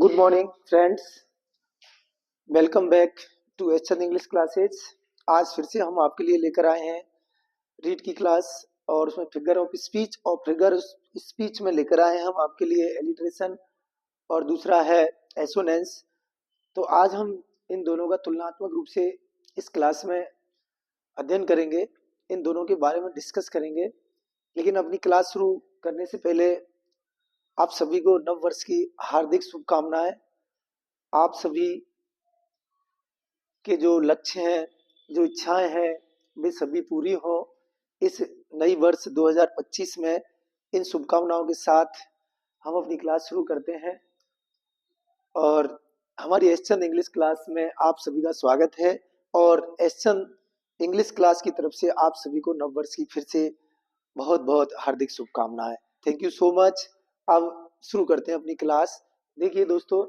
Good morning friends, welcome back to HN English classes. आज फिर से हम आपके लिए लेकर आए हैं रीड की क्लास और उसमें फिगर ऑफ स्पीच और फिगर स्पीच में लेकर आए हैं हम आपके लिए एलिट्रेशन और दूसरा है एसोनेंस। तो आज हम इन दोनों का तुलनात्मक रूप से इस क्लास में अध्ययन करेंगे, इन दोनों के बारे में डिस्कस करेंगे। लेकिन अपनी क्लास शुरू करने से पहले आप सभी को नव वर्ष की हार्दिक शुभकामनाएं। आप सभी के जो लक्ष्य हैं, जो इच्छाएं हैं, वे सभी पूरी हो इस नई वर्ष 2025 में। इन शुभकामनाओं के साथ हम अपनी क्लास शुरू करते हैं और हमारी एसचंद इंग्लिश क्लास में आप सभी का स्वागत है। और एसचंद इंग्लिश क्लास की तरफ से आप सभी को नव वर्ष की फिर से बहुत बहुत हार्दिक शुभकामनाएं। Thank you so much. अब शुरू करते हैं अपनी क्लास। देखिए दोस्तों,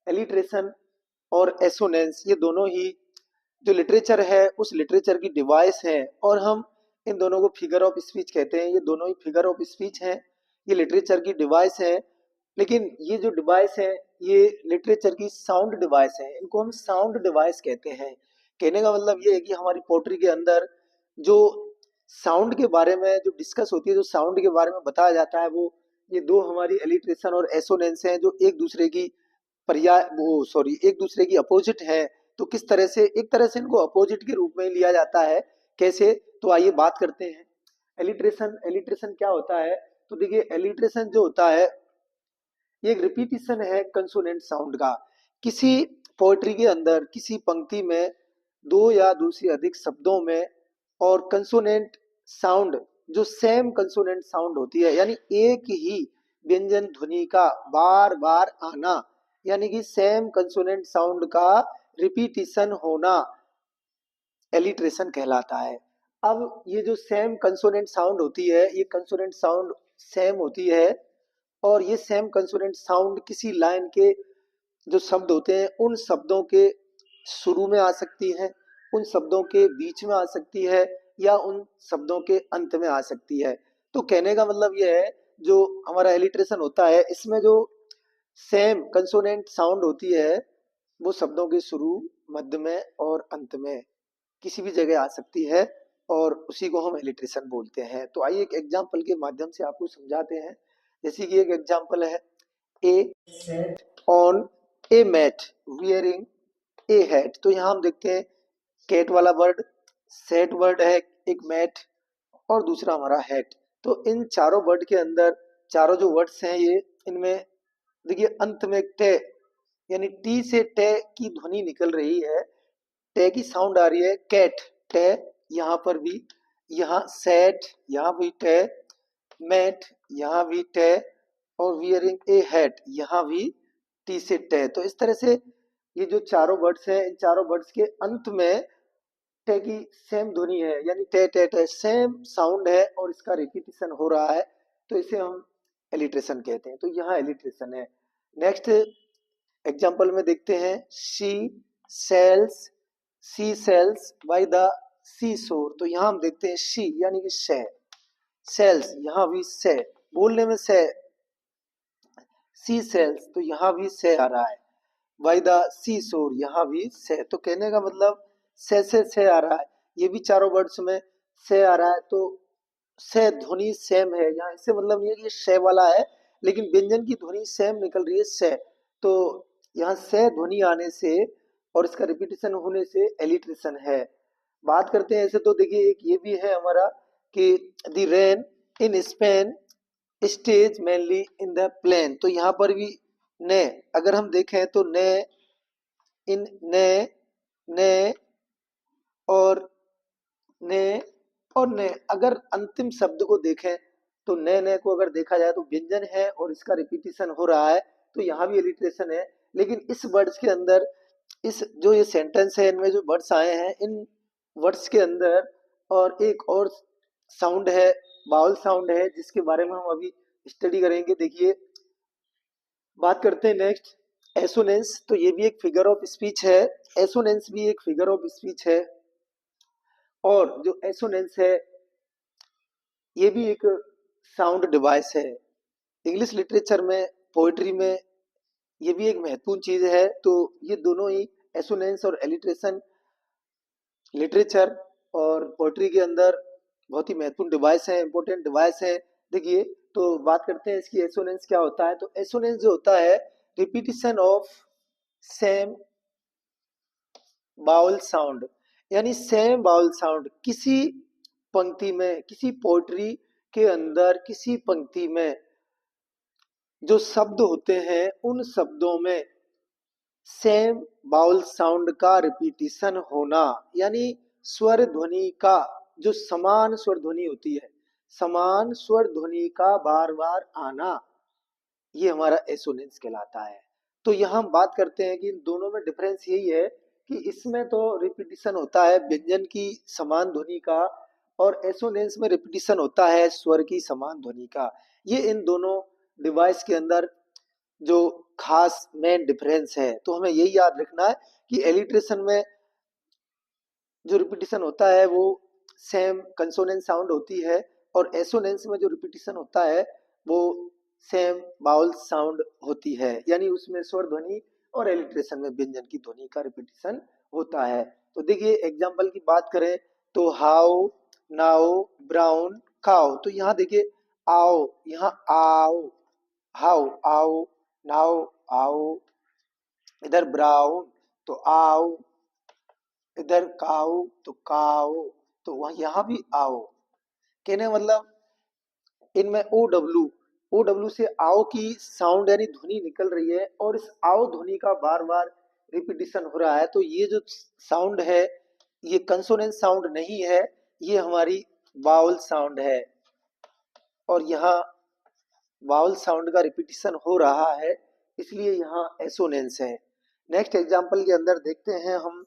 एलिट्रेशन और एसोनेंस ये दोनों ही जो लिटरेचर है उस लिटरेचर की डिवाइस है और हम इन दोनों को फिगर ऑफ स्पीच कहते हैं। ये दोनों ही फिगर ऑफ स्पीच हैं, ये लिटरेचर की डिवाइस है। लेकिन ये जो डिवाइस है ये लिटरेचर की साउंड डिवाइस है, इनको हम साउंड डिवाइस कहते हैं। कहने का मतलब ये है कि हमारी पोट्री के अंदर जो साउंड के बारे में जो डिस्कस होती है, जो साउंड के बारे में बताया जाता है, वो ये दो हमारी एलिट्रेशन और एसोनेंस हैं जो एक दूसरे की एक दूसरे की अपोजिट है। तो किस तरह से एक तरह से इनको अपोजिट के रूप में लिया जाता है, कैसे, तो आइए बात करते हैं। एलिट्रेशन एलिट्रेशन क्या होता है? तो देखिए, एलिट्रेशन जो होता है ये एक रिपीटिशन है कंसोनेंट साउंड का। किसी पोएट्री के अंदर किसी पंक्ति में दो या दो से अधिक शब्दों में और कंसोनेंट साउंड जो सेम कंसोनेंट साउंड होती है, यानी एक ही व्यंजन ध्वनि का बार बार आना, यानी कि सेम कंसोनेंट साउंड का रिपीटिशन होना एलिट्रेशन कहलाता है। अब ये जो सेम कंसोनेंट साउंड होती है, ये कंसोनेंट साउंड सेम होती है और ये सेम कंसोनेंट साउंड किसी लाइन के जो शब्द होते हैं उन शब्दों के शुरू में आ सकती है, उन शब्दों के बीच में आ सकती है या उन शब्दों के अंत में आ सकती है। तो कहने का मतलब ये है, जो हमारा एलिट्रेशन होता है इसमें जो सेम कंसोनेंट साउंड होती है वो शब्दों के शुरू, मध्य में और अंत में किसी भी जगह आ सकती है और उसी को हम एलिट्रेशन बोलते हैं। तो आइए एक एग्जांपल के माध्यम से आपको समझाते हैं। जैसे कि एक एग्जांपल है, a set on a mat wearing a hat. तो यहाँ हम देखते हैं कैट वाला वर्ड, सेट वर्ड है एक, मैट और दूसरा हमारा हैट। तो इन चारों वर्ड के अंदर चारों जो वर्ड्स हैं ये, इनमें देखिए अंत में एक टे, यानी टी से टे की ध्वनि निकल रही है, टे की साउंड आ रही है। कैट टे, यहाँ पर भी, यहाँ सेट, यहाँ भी टे, मैट, यहाँ भी टे और वियरिंग ए हैट, यहाँ भी टी से टे। तो इस तरह से ये जो चारों वर्ड्स हैं, इन चारों वर्ड्स के अंत में टे की सेम ध्वनि है, यानी टे टे टे सेम साउंड है और इसका रिपीटिशन हो रहा है, तो इसे हम एलिट्रेशन कहते हैं। तो यहाँ एलिट्रेशन है। नेक्स्ट एग्जांपल में देखते हैं, she sells sea shells by the sea shore. तो यहाँ हम देखते हैं शी यानी कि से, सेल्स यहाँ भी से, बोलने में से, सी सेल्स तो यहाँ भी से आ रहा है, बाय द सी शोर यहाँ भी से। तो कहने का मतलब से आ रहा है, ये भी चारों वर्ड्स में से आ रहा है। तो से ध्वनि सेम है, यहाँ इससे मतलब ये है कि ये से वाला है लेकिन व्यंजन की ध्वनि सेम निकल रही है से। तो यहाँ से ध्वनि आने से और इसका रिपीटिशन होने से एलिट्रेशन है। बात करते हैं ऐसे, तो देखिए एक ये भी है हमारा कि the rain in Spain stays mainly in the plain. तो यहाँ पर भी ने अगर हम देखें तो ने, इन ने और ने और ने, अगर अंतिम शब्द को देखें तो ने को अगर देखा जाए तो व्यंजन है और इसका रिपीटिशन हो रहा है, तो यहाँ भी एलिट्रेशन है। लेकिन इस वर्ड्स के अंदर, इस जो ये सेंटेंस है इनमें जो वर्ड्स आए हैं, इन वर्ड्स के अंदर और एक और साउंड है, बाउल साउंड है, जिसके बारे में हम अभी स्टडी करेंगे। देखिए, बात करते हैं नेक्स्ट एसोनेंस। तो ये भी एक फिगर ऑफ स्पीच है, एसोनेंस भी एक फिगर ऑफ स्पीच है। और जो एसोनेंस है ये भी एक साउंड डिवाइस है। इंग्लिश लिटरेचर में, पोएट्री में ये भी एक महत्वपूर्ण चीज है। तो ये दोनों ही एसोनेंस और एलिट्रेशन लिटरेचर और पोएट्री के अंदर बहुत ही महत्वपूर्ण डिवाइस है, इंपॉर्टेंट डिवाइस है। देखिए, तो बात करते हैं इसकी एसोनेंस क्या होता है। तो एसोनेंस जो होता है, repetition of same vowel sound, यानी सेम बाउल साउंड किसी पंक्ति में, किसी पोएट्री के अंदर किसी पंक्ति में जो शब्द होते हैं उन शब्दों में सेम बाउल साउंड का रिपीटिशन होना, यानी स्वर ध्वनि का जो समान स्वर ध्वनि होती है, समान स्वर ध्वनि का बार बार आना, ये हमारा एसोनेंस कहलाता है। तो यहाँ हम बात करते हैं कि इन दोनों में डिफरेंस यही है कि इसमें तो रिपीटिशन होता है व्यंजन की समान ध्वनि का, और एसोनेंस में रिपीटिशन होता है स्वर की समान ध्वनि का। ये इन दोनों डिवाइस के अंदर जो खास मेन डिफरेंस है। तो हमें यही याद रखना है कि एलिट्रेशन में जो रिपीटिशन होता है वो सेम कंसोनेंट साउंड होती है, और एसोनेंस में जो रिपीटिशन होता है वो सेम बाउल साउंड होती है, यानी उसमें स्वर ध्वनि और एलिट्रेशन में व्यंजन की ध्वनि का रिपीटिशन होता है। तो देखिए एग्जांपल की बात करें तो हाउ, नाउ, ब्राउन, काउ। तो यहाँ देखिए आओ, यहाँ आओ, हाउ आओ, नाउ आओ, इधर ब्राउन तो आओ, इधर काऊ तो काओ, तो वह यहाँ भी आओ। कहने मतलब इनमें ओ डब्ल्यू से आओ की साउंड यानी ध्वनि निकल रही है, और इस आओ ध्वनि का बार बार रिपीटिशन हो रहा है। तो ये जो साउंड है ये कंसोनेंट साउंड नहीं है, ये हमारी वावल साउंड है, और यहाँ वावल साउंड का रिपीटिशन हो रहा है, इसलिए यहाँ एसोनेंस है। नेक्स्ट एग्जांपल के अंदर देखते हैं हम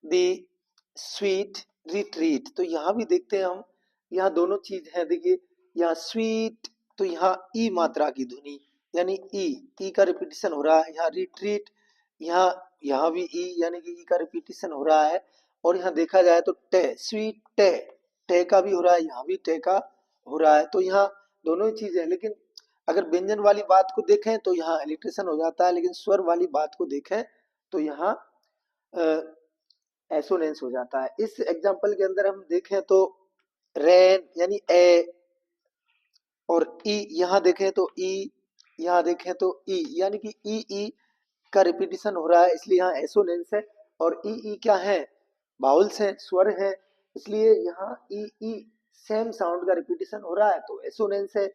दी स्वीट रिट्रीट। तो यहाँ भी देखते हैं हम, यहाँ दोनों चीज है। देखिए यहाँ स्वीट, तो यहाँ ई मात्रा की ध्वनि यानी ई का रिपीटिशन हो रहा है। यहाँ रिट्रीट, यहाँ यहाँ भी ई यानी कि ई का रिपीटिशन हो रहा है। और यहाँ देखा जाए तो टे, स्वीट टे, टे का भी हो रहा है, यहाँ भी टे का हो रहा है। तो यहाँ दोनों ही चीज है, लेकिन अगर व्यंजन वाली बात को देखें तो यहाँ एलिट्रेशन हो जाता है, लेकिन स्वर वाली बात को देखें तो यहाँ एसोनेंस हो जाता है। इस एग्जांपल के अंदर हम देखें तो रेन यानी ए, और ई यहाँ देखें तो ई, यहाँ देखें तो ई, यानी कि ई का रिपीटिशन हो रहा है, इसलिए यहाँ एसोनेंस है। और ई क्या है, बाउल्स हैं, स्वर हैं, इसलिए यहाँ ई सेम साउंड का रिपीटिशन हो रहा है, तो एसोनेंस है।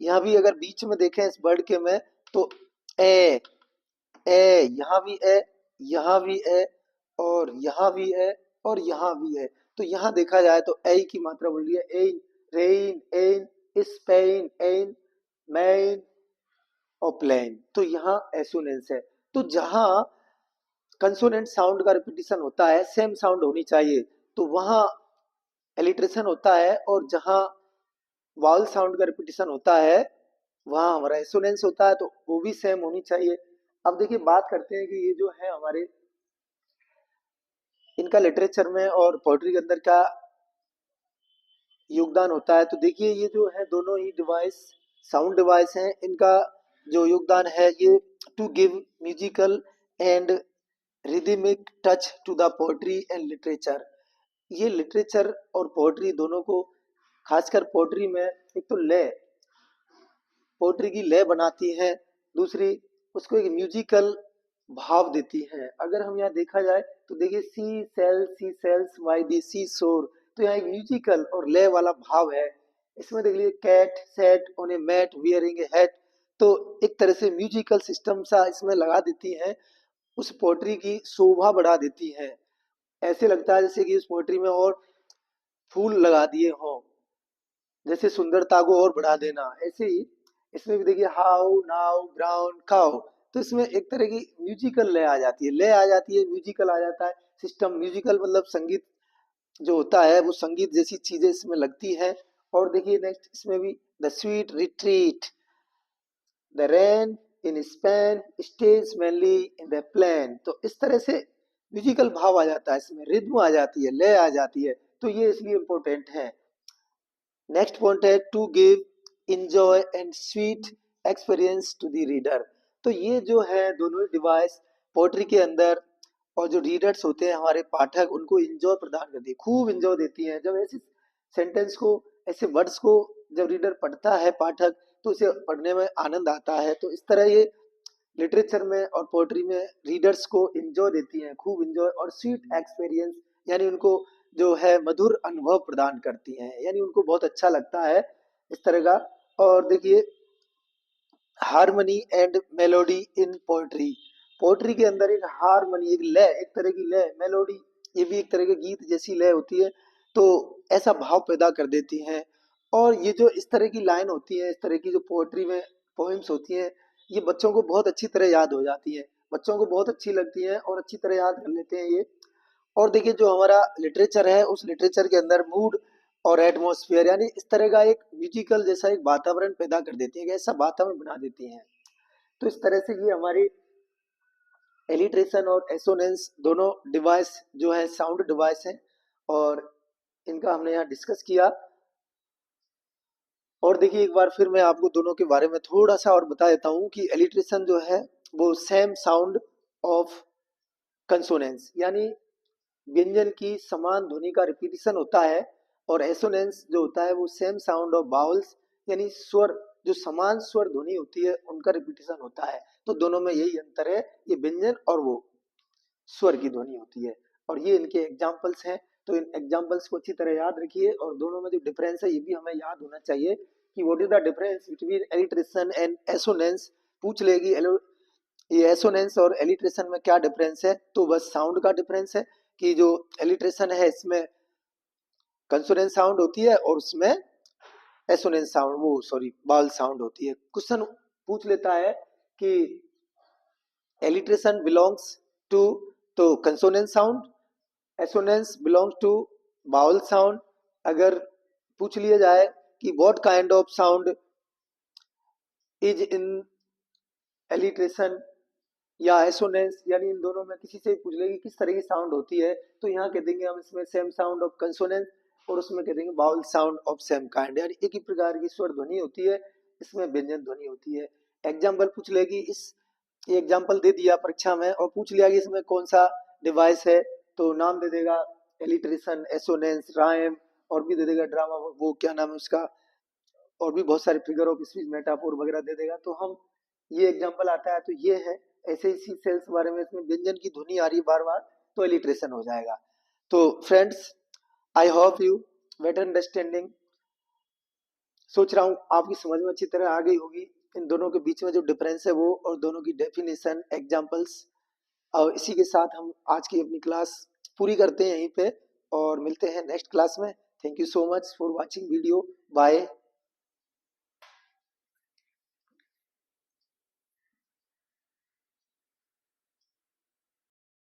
यहाँ भी अगर बीच में देखें इस वर्ड के में तो ए, यहाँ भी ए, यहाँ भी ए, और यहाँ भी है, और यहाँ भी है। तो यहाँ देखा जाए तो ए की मात्रा बोल रही है ain, rain, ain, Spain, ain, man और प्लेन। तो यहाँ एसोनेंस है। तो जहाँ कंसोनेंट साउंड का रिपीटिशन होता है, सेम साउंड होनी चाहिए, तो वहाँ एलिट्रेशन होता है, और जहाँ वावल साउंड का रिपीटिशन होता है वहाँ हमारा एसोनेंस होता है, तो वो भी सेम होनी चाहिए। अब देखिए बात करते हैं कि ये जो है हमारे इनका लिटरेचर में और पोएट्री के अंदर क्या योगदान होता है। तो देखिए ये जो है दोनों ही डिवाइस साउंड डिवाइस हैं, इनका जो योगदान है ये to give musical and rhythmic touch to the poetry and literature. ये लिटरेचर और पोएट्री दोनों को, खासकर पोएट्री में एक तो लय, पोएट्री की लय बनाती है, दूसरी उसको एक म्यूजिकल भाव देती है। अगर हम यहाँ देखा जाए तो देखिए सी shells by the sea shore, तो यहाँ एक म्यूजिकल और लय वाला भाव है। इसमें देख लीजिए cat sat on a mat wearing a hat, तो एक तरह से म्यूजिकल सिस्टम सा इसमें लगा देती है, उस पोएट्री की शोभा बढ़ा देती है। ऐसे लगता है जैसे कि उस पोएट्री में और फूल लगा दिए हों, जैसे सुंदरता को और बढ़ा देना। ऐसे ही इसमें भी देखिए हाउ, नाउ, ब्राउन, काउ, तो इसमें एक तरह की म्यूजिकल लय आ जाती है, लय आ जाती है, म्यूजिकल आ जाता है सिस्टम। म्यूजिकल मतलब संगीत जो होता है वो संगीत जैसी चीजें इसमें लगती है। और देखिए नेक्स्ट इसमें भी the sweet retreat, the rain in Spain stays mainly in the plain. तो इस तरह से म्यूजिकल भाव आ जाता है, इसमें रिद्म आ जाती है, लय आ जाती है, तो ये इसलिए इम्पोर्टेंट है। नेक्स्ट पॉइंट है to give enjoy and sweet experience to the reader. तो ये जो है दोनों ही डिवाइस पोएट्री के अंदर और जो रीडर्स होते हैं हमारे पाठक उनको इंजॉय प्रदान करती है, खूब इंजॉय देती है। जब ऐसे सेंटेंस को, ऐसे वर्ड्स को जब रीडर पढ़ता है पाठक, तो उसे पढ़ने में आनंद आता है। तो इस तरह ये लिटरेचर में और पोएट्री में रीडर्स को इंजॉय देती हैं, खूब इंजॉय और स्वीट एक्सपीरियंस, यानी उनको जो है मधुर अनुभव प्रदान करती हैं, यानी उनको बहुत अच्छा लगता है इस तरह का। और देखिए, harmony and melody in poetry, poetry के अंदर एक हारमोनी, एक लय, एक तरह की लय, मेलोडी, ये भी एक तरह के गीत जैसी लय होती है, तो ऐसा भाव पैदा कर देती हैं। और ये जो इस तरह की लाइन होती है, इस तरह की जो पोएट्री में पोएम्स होती हैं, ये बच्चों को बहुत अच्छी तरह याद हो जाती है, बच्चों को बहुत अच्छी लगती है और अच्छी तरह याद कर लेते हैं ये। और देखिए, जो हमारा लिटरेचर है उस लिटरेचर के अंदर मूड और एटमॉस्फेयर, यानी इस तरह का एक म्यूजिकल जैसा एक वातावरण पैदा कर देती है, एक ऐसा वातावरण बना देती हैं। तो इस तरह से ये हमारी एलिट्रेशन और एसोनेंस दोनों डिवाइस जो है साउंड डिवाइस हैं, और इनका हमने यहाँ डिस्कस किया। और देखिए, एक बार फिर मैं आपको दोनों के बारे में थोड़ा सा और बता देता हूँ कि एलिट्रेशन जो है वो सेम साउंड ऑफ कंसोनेंस, यानी व्यंजन की समान ध्वनि का रिपीटिशन होता है। और एसोनेंस जो होता है वो सेम साउंड ऑफ बाउल्स, यानी स्वर, जो समान स्वर ध्वनि होती है उनका रिपीटिशन होता है। तो दोनों में यही अंतर है, ये व्यंजन और वो स्वर की ध्वनि होती है। और ये इनके एग्जाम्पल्स हैं, तो इन एग्जाम्पल्स को अच्छी तरह याद रखिए। और दोनों में जो डिफरेंस है ये भी हमें याद होना चाहिए कि what is the difference between alliteration and assonance. पूछ लेगी ये एसोनेंस और एलिट्रेशन में क्या डिफरेंस है, तो बस साउंड का डिफरेंस है कि जो एलिट्रेशन है इसमें कंसोनेंट साउंड होती है और उसमें एसोनेंस साउंड, वो सॉरी बाउल साउंड होती है। क्वेश्चन पूछ लेता है कि एलिट्रेशन बिलोंग्स टू, तो consonant sound, assonance belongs to vowel sound. अगर पूछ लिया जाए कि what kind of sound is in alliteration या एसोनेंस, यानी इन दोनों में किसी से भी पूछ लेगी किस तरह की साउंड होती है, तो यहाँ कह देंगे हम इसमें सेम साउंड ऑफ कंसोनेंस, और उसमें कह देंगे vowel sound of same kind, यानी एक ही प्रकार की स्वर ध्वनि होती है, इसमें व्यंजन ध्वनि होती है। एग्जाम्पल पूछ लेगी, इस ये एग्जाम्पल दे दिया परीक्षा में और पूछ लिया कि इसमें कौन सा डिवाइस है, तो नाम दे देगा एलिट्रेशन, एसोनेंस, राइम, और भी दे देगा ड्रामा, वो क्या नाम है उसका, और भी बहुत सारे फिगर ऑफ स्पीच, मेटाफोर वगैरह दे देगा। तो हम ये एग्जांपल आता है तो ये है। ऐसे इसी सेल्स बारे में, इसमें व्यंजन की ध्वनि आ रही है बार बार, तो एलिट्रेशन हो जाएगा। तो friends, I hope you better understanding, सोच रहा हूँ आपकी समझ में अच्छी तरह आ गई होगी इन दोनों के बीच में जो डिफरेंस है वो, और दोनों की डेफिनेशन, एग्जांपल्स। और इसी के साथ हम आज की अपनी क्लास पूरी करते हैं यहीं पे, और मिलते हैं नेक्स्ट क्लास में। Thank you so much for watching video. Bye.